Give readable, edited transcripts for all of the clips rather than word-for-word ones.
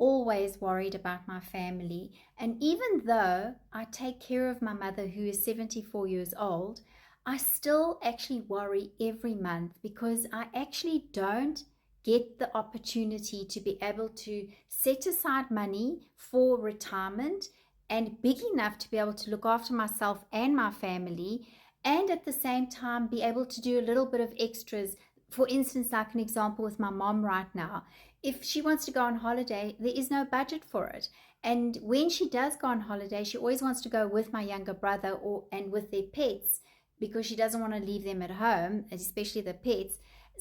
always worried about my family. And even though I take care of my mother, who is 74 years old, I still actually worry every month because I actually don't get the opportunity to be able to set aside money for retirement and big enough to be able to look after myself and my family, and at the same time be able to do a little bit of extras. For instance, like an example with my mom right now, if she wants to go on holiday, there is no budget for it. And when she does go on holiday, she always wants to go with my younger brother and with their pets, because she doesn't want to leave them at home, especially the pets.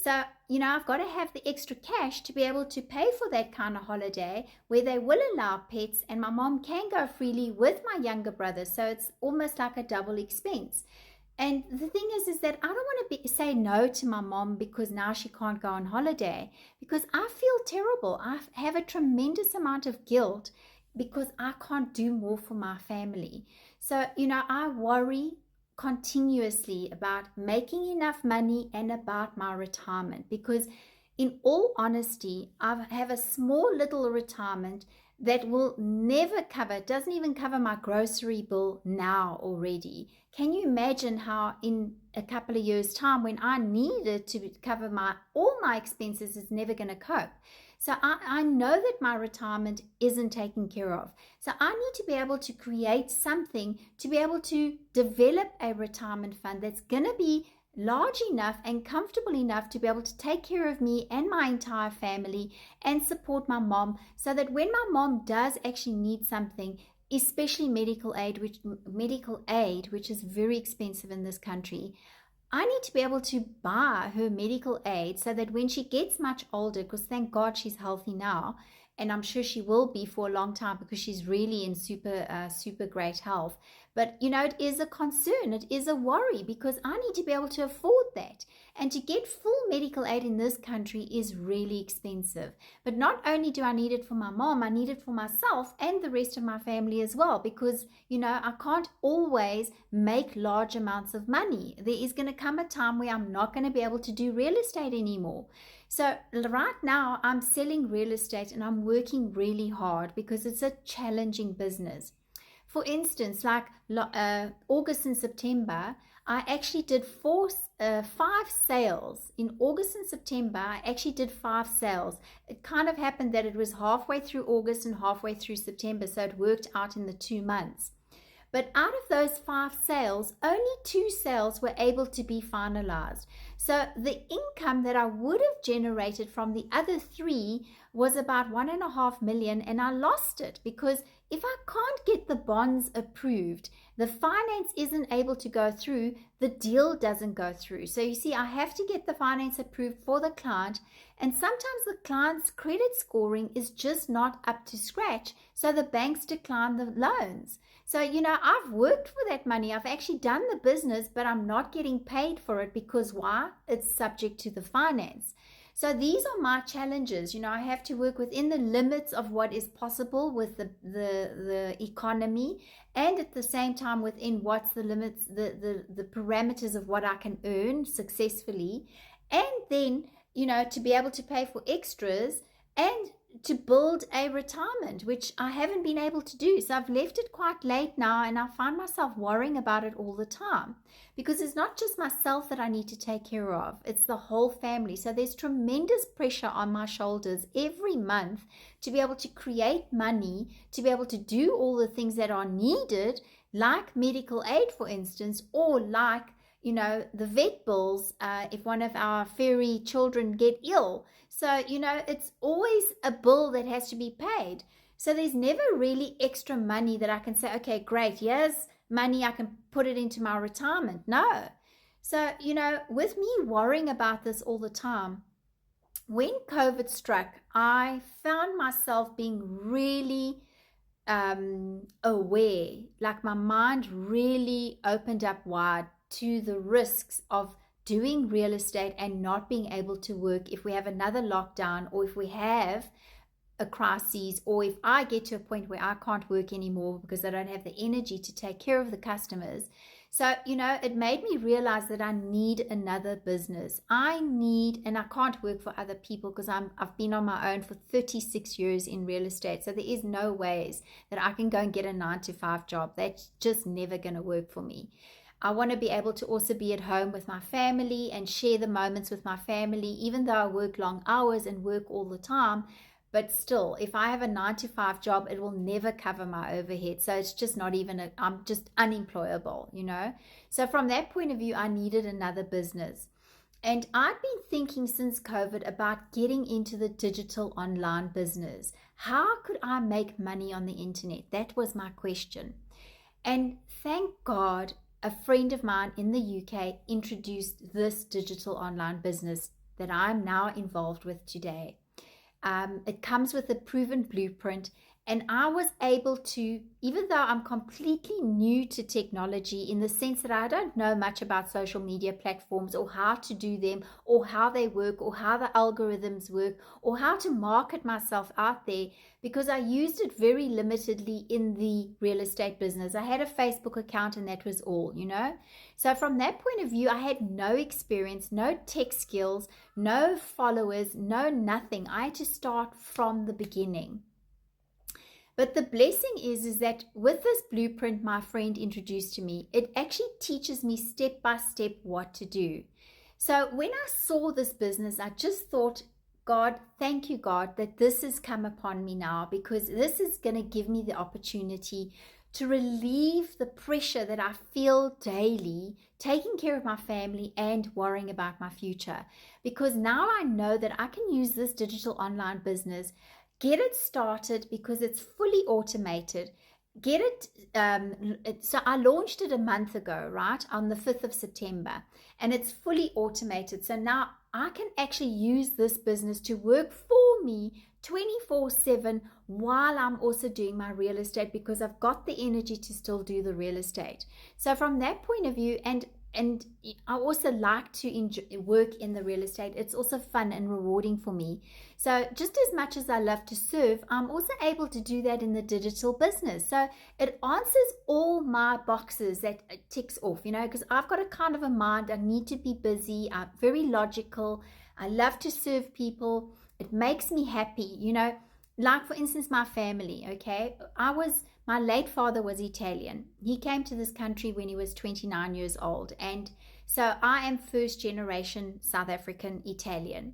So, I've got to have the extra cash to be able to pay for that kind of holiday where they will allow pets and my mom can go freely with my younger brother. So it's almost like a double expense. And the thing is that I don't want to say no to my mom because now she can't go on holiday, because I feel terrible. I have a tremendous amount of guilt because I can't do more for my family. So, I worry continuously about making enough money and about my retirement, because in all honesty, I have a small little retirement that will never cover, doesn't even cover my grocery bill now already. Can you imagine how in a couple of years time, when I need it to cover all my expenses, it's never going to cope. So I know that my retirement isn't taken care of. So I need to be able to create something to be able to develop a retirement fund that's going to be large enough and comfortable enough to be able to take care of me and my entire family and support my mom, so that when my mom does actually need something, especially medical aid, which is very expensive in this country, I need to be able to buy her medical aid so that when she gets much older, because thank God she's healthy now, and I'm sure she will be for a long time because she's really in super great health. But, it is a concern. It is a worry because I need to be able to afford that. And to get full medical aid in this country is really expensive. But not only do I need it for my mom, I need it for myself and the rest of my family as well, because, I can't always make large amounts of money. There is going to come a time where I'm not going to be able to do real estate anymore. So right now I'm selling real estate and I'm working really hard because it's a challenging business. For instance, like August and September, I actually did 5 sales. In August and September, I actually did 5 sales. It kind of happened that it was halfway through August and halfway through September, so it worked out in the 2 months. But out of those 5 sales, only 2 sales were able to be finalized. So the income that I would have generated from the other 3 was about 1.5 million, and I lost it because if I can't get the bonds approved, the finance isn't able to go through, the deal doesn't go through. So you see, I have to get the finance approved for the client, and sometimes the client's credit scoring is just not up to scratch, so the banks decline the loans. So, I've worked for that money. I've actually done the business, but I'm not getting paid for it because why? It's subject to the finance. So these are my challenges. I have to work within the limits of what is possible with the economy, and at the same time within what's the limits, the parameters of what I can earn successfully, and then, to be able to pay for extras and to build a retirement, which I haven't been able to do. So I've left it quite late now, and I find myself worrying about it all the time because it's not just myself that I need to take care of, it's the whole family. So there's tremendous pressure on my shoulders every month to be able to create money, to be able to do all the things that are needed, like medical aid, for instance, or like the vet bills if one of our furry children get ill. So, it's always a bill that has to be paid. So there's never really extra money that I can say, okay, great, here's money, I can put it into my retirement. No. So, with me worrying about this all the time, when COVID struck, I found myself being really aware, like my mind really opened up wide to the risks of doing real estate and not being able to work if we have another lockdown, or if we have a crisis, or if I get to a point where I can't work anymore because I don't have the energy to take care of the customers. So, it made me realize that I need another business. And I can't work for other people because I've been on my own for 36 years in real estate. So there is no ways that I can go and get a 9 to 5 job. That's just never going to work for me. I want to be able to also be at home with my family and share the moments with my family, even though I work long hours and work all the time. But still, if I have a 9 to 5 job, it will never cover my overhead. So it's just not even, I'm just unemployable. So from that point of view, I needed another business. And I've been thinking since COVID about getting into the digital online business. How could I make money on the internet? That was my question. And thank God, a friend of mine in the UK introduced this digital online business that I'm now involved with today. It comes with a proven blueprint, and I was able to, even though I'm completely new to technology in the sense that I don't know much about social media platforms or how to do them or how they work or how the algorithms work or how to market myself out there, because I used it very limitedly in the real estate business. I had a Facebook account and that was all. So from that point of view, I had no experience, no tech skills, no followers, no nothing. I had to start from the beginning. But the blessing is that with this blueprint my friend introduced to me, it actually teaches me step by step what to do. So when I saw this business, I just thought, God, thank you, God, that this has come upon me now, because this is going to give me the opportunity to relieve the pressure that I feel daily, taking care of my family and worrying about my future. Because now I know that I can use this digital online business, get it started because it's fully automated. So I launched it a month ago, right, on the 5th of September, and it's fully automated. So now I can actually use this business to work for me 24/7 while I'm also doing my real estate, because I've got the energy to still do the real estate. So from that point of view, and I also like to work in the real estate. It's also fun and rewarding for me. So just as much as I love to serve, I'm also able to do that in the digital business. So it answers all my boxes that it ticks off, because I've got a kind of a mind. I need to be busy. I'm very logical. I love to serve people. It makes me happy, like for instance, my family. Okay. My late father was Italian. He came to this country when he was 29 years old. And so I am first generation South African Italian.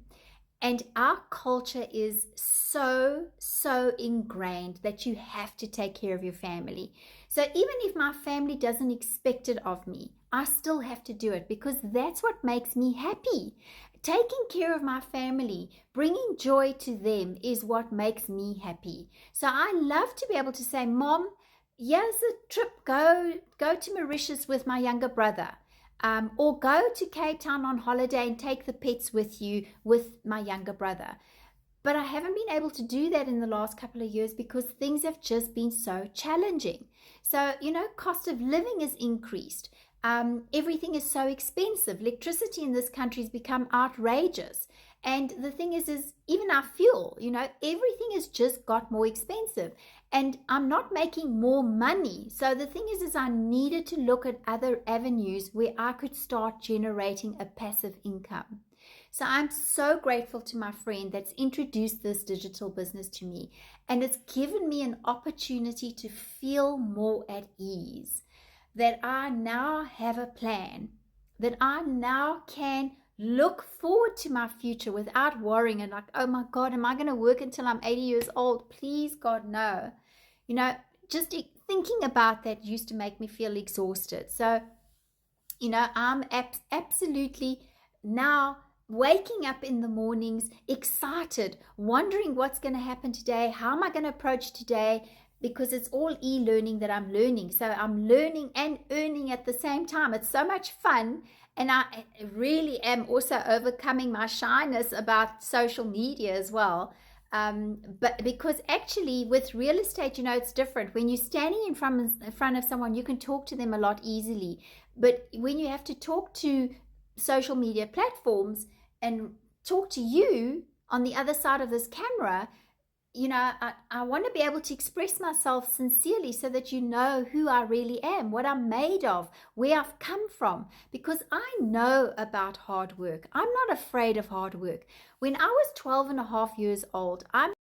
And our culture is so ingrained that you have to take care of your family. So even if my family doesn't expect it of me, I still have to do it, because that's what makes me happy. Taking care of my family, bringing joy to them is what makes me happy. So I love to be able to say, Mom, here's a trip, go to Mauritius with my younger brother. Or go to Cape Town on holiday and take the pets with you with my younger brother. But I haven't been able to do that in the last couple of years because things have just been so challenging. So, cost of living has increased. Everything is so expensive. Electricity in this country has become outrageous. And the thing is even our fuel, everything has just got more expensive. And I'm not making more money. So the thing is I needed to look at other avenues where I could start generating a passive income. So I'm so grateful to my friend that's introduced this digital business to me. And it's given me an opportunity to feel more at ease. That I now have a plan. That I now can look forward to my future without worrying and like, oh my God, am I going to work until I'm 80 years old? Please, God, no. Just thinking about that used to make me feel exhausted. So, I'm absolutely now waking up in the mornings excited, wondering what's going to happen today. How am I going to approach today? Because it's all e-learning that I'm learning. So I'm learning and earning at the same time. It's so much fun. And I really am also overcoming my shyness about social media as well. But because actually with real estate, it's different. When you're standing in front of someone, you can talk to them a lot easily. But when you have to talk to social media platforms and talk to you on the other side of this camera, I want to be able to express myself sincerely so that you know who I really am, what I'm made of, where I've come from, because I know about hard work. I'm not afraid of hard work. When I was 12 and a half years old, I